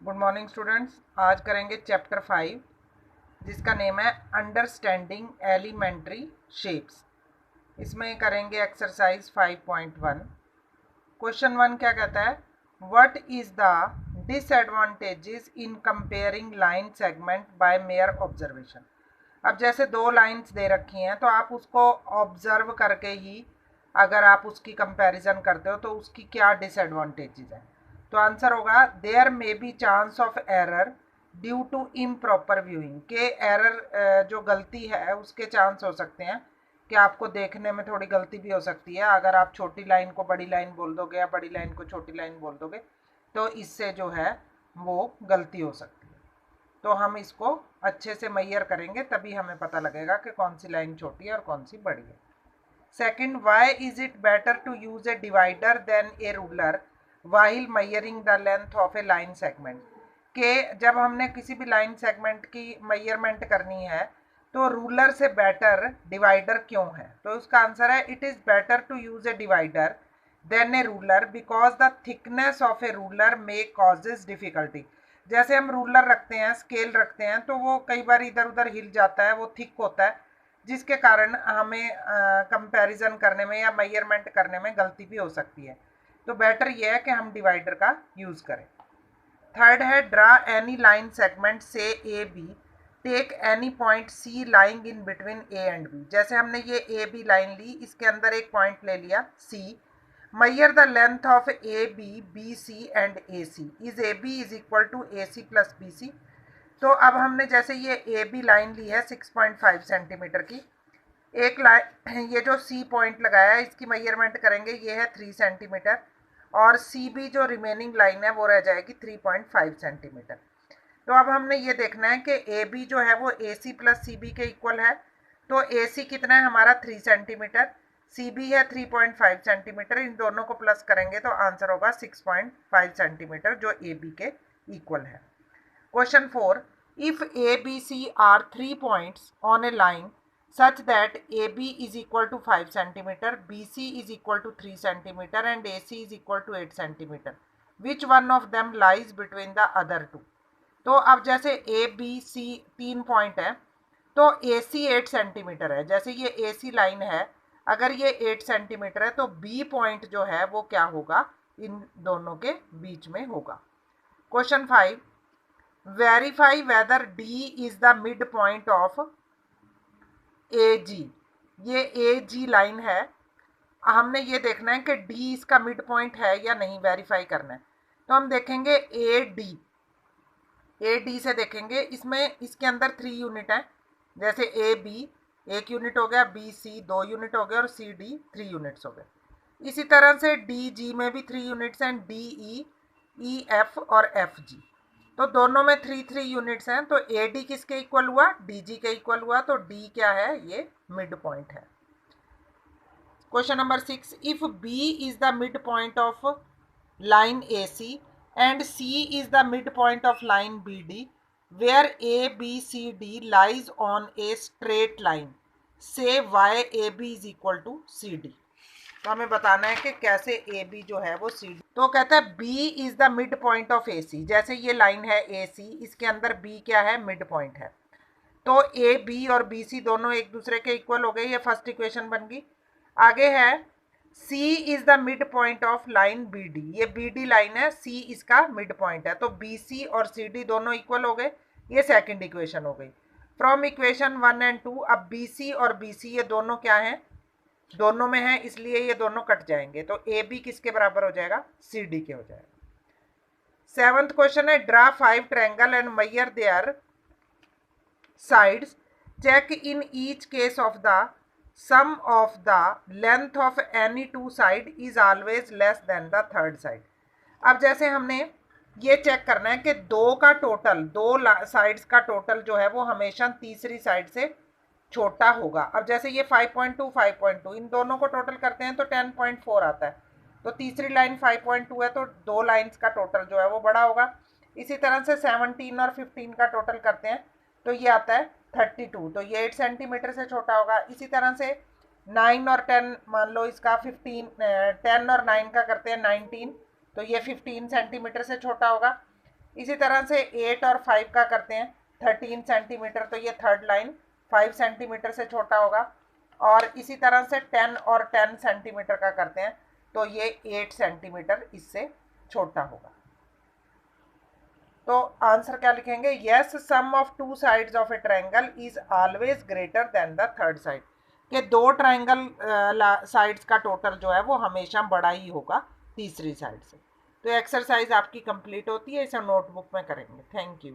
Good morning students. आज करेंगे chapter 5 जिसका नेम है अंडरस्टैंडिंग एलिमेंट्री शेप्स। इसमें करेंगे एक्सरसाइज 5.1। क्वेश्चन 1 क्या कहता है, what is the disadvantages in comparing line segment by mere observation. अब जैसे दो लाइंस दे रखी हैं तो आप उसको ऑब्जर्व करके ही अगर आप उसकी कंपैरिजन करते हो तो उसकी क्या डिसएडवांटेजेस हैं। तो आंसर होगा there may be chance of error due to improper viewing, के एरर जो गलती है उसके चांस हो सकते हैं कि आपको देखने में थोड़ी गलती भी हो सकती है। अगर आप छोटी लाइन को बड़ी लाइन बोल दोगे या बड़ी लाइन को छोटी लाइन बोल दोगे तो इससे जो है वो गलती हो सकती है। तो हम इसको अच्छे से मैयर करेंगे तभी हमें पता लगेगा कि कौन सी लाइन छोटी है और कौन सी बड़ी है। Second, why is it better to use a divider than a ruler while measuring the length of a line segment. के जब हमने किसी भी लाइन सेगमेंट की मैयरमेंट करनी है तो रूलर से बेटर डिवाइडर क्यों है। तो उसका आंसर है it is better to use a divider than a ruler because the thickness of a ruler may causes difficulty. जैसे हम रूलर रखते हैं, स्केल रखते हैं, तो वो कई बार इधर उधर हिल जाता है, वो थिक होता है, जिसके कारण हमें कंपैरिजन करने में या मेजरमेंट करने में गलती भी हो सकती है। तो बेटर ये है कि हम डिवाइडर का यूज़ करें। थर्ड है ड्रा एनी लाइन सेगमेंट से A B, take any point C lying in between A and B. जैसे हमने ये ए बी लाइन ली, इसके अंदर एक पॉइंट ले लिया C. Measure the length of A B, B C and A C. Is A B is equal to A C plus B C. तो अब हमने जैसे ये ए बी लाइन ली है 6.5 सेंटीमीटर की, एक लाइन ये जो सी पॉइंट लगाया है इसकी मेजरमेंट करेंगे, ये है 3 सेंटीमीटर, और सी बी जो रिमेनिंग लाइन है वो रह जाएगी 3.5 सेंटीमीटर। तो अब हमने ये देखना है कि ए बी जो है वो ए सी प्लस सी बी के इक्वल है। तो ए सी कितना है हमारा 3 सेंटीमीटर, सी बी है 3.5 सेंटीमीटर, इन दोनों को प्लस करेंगे तो आंसर होगा 6.5 सेंटीमीटर जो ए बी के इक्वल है। Question 4. If ABC are 3 points on a line such that AB is equal to 5 centimeter, BC is equal to 3 centimeter and AC is equal to 8 centimeter, which one of them lies between the other two? तो अब जैसे ए B सी 3 point है तो ए सी 8 centimetre है। जैसे ये ए सी line है, अगर ये 8 सेंटीमीटर है तो बी पॉइंट जो है वो क्या होगा, इन दोनों के बीच में होगा। Question 5. Verify whether D is the mid point of A G. ये ए जी लाइन है, हमने ये देखना है कि डी इसका मिड पॉइंट है या नहीं, वेरीफाई करना है। तो हम देखेंगे ए डी से देखेंगे, इसमें इसके अंदर 3 यूनिट है। जैसे ए बी 1 यूनिट हो गया, बी सी 2 यूनिट हो गए और सी डी 3 यूनिट्स हो गए। इसी तरह से डी जी में भी 3 यूनिट्स हैं, डी ई एफ और एफ जी। तो दोनों में 3 यूनिट्स हैं, तो ए डी किसके इक्वल हुआ, डी जी के इक्वल हुआ। तो डी क्या है, ये मिड पॉइंट है। Question number 6. If B is the mid point of line A C and C is the mid point of line B D, where A B C D lies on a straight line, say Y A B is equal to C D. तो हमें बताना है कि कैसे A B जो है वो सी D. तो कहता है B is the mid point of A C. जैसे ये लाइन है ए सी, इसके अंदर बी क्या है, मिड पॉइंट है। तो ए बी और बी सी दोनों एक दूसरे के इक्वल हो गए, ये फर्स्ट इक्वेशन बन गई। आगे है C is the mid point of line B D. ये बी डी लाइन है, सी इसका मिड पॉइंट है, तो बी सी और सी डी दोनों इक्वल हो गए, ये सेकेंड इक्वेशन हो गई। फ्रॉम इक्वेशन 1 एंड 2 अब बी सी और बी सी ये दोनों क्या है, दोनों में है, इसलिए ये दोनों कट जाएंगे। तो ए बी किसके बराबर हो जाएगा, सी डी के हो जाएगा। 7th क्वेश्चन है draw 5 triangle and measure their sides, check in each case of the sum of the length of any 2 side is always less than the third side. अब जैसे हमने ये चेक करना है कि दो का टोटल, दो साइड्स का टोटल जो है वो हमेशा तीसरी साइड से छोटा होगा। अब जैसे ये 5.2 5.2 इन दोनों को टोटल करते हैं तो 10.4 आता है। तो तीसरी लाइन 5.2 है तो दो लाइंस का टोटल जो है वो बड़ा होगा। इसी तरह से 17 और 15 का टोटल करते हैं तो ये आता है 32, तो ये 8 सेंटीमीटर से छोटा होगा। इसी तरह से 9 और 10 मान लो, इसका 15 10 और 9 का करते हैं 19, तो ये 15 सेंटीमीटर से छोटा होगा। इसी तरह से 8 और 5 का करते हैं 13 सेंटीमीटर, तो ये थर्ड लाइन 5 सेंटीमीटर से छोटा होगा। और इसी तरह से 10 और 10 सेंटीमीटर का करते हैं तो ये 8 सेंटीमीटर इससे छोटा होगा। तो आंसर क्या लिखेंगे? Yes, sum of two sides of a triangle is always greater than the third side. कि दो ट्रायंगल साइड्स का टोटल जो है वो हमेशा बड़ा ही होगा तीसरी साइड से। तो एक्सरसाइज आपकी कंप्लीट होती है, इसे नोटबुक में करेंगे। Thank you.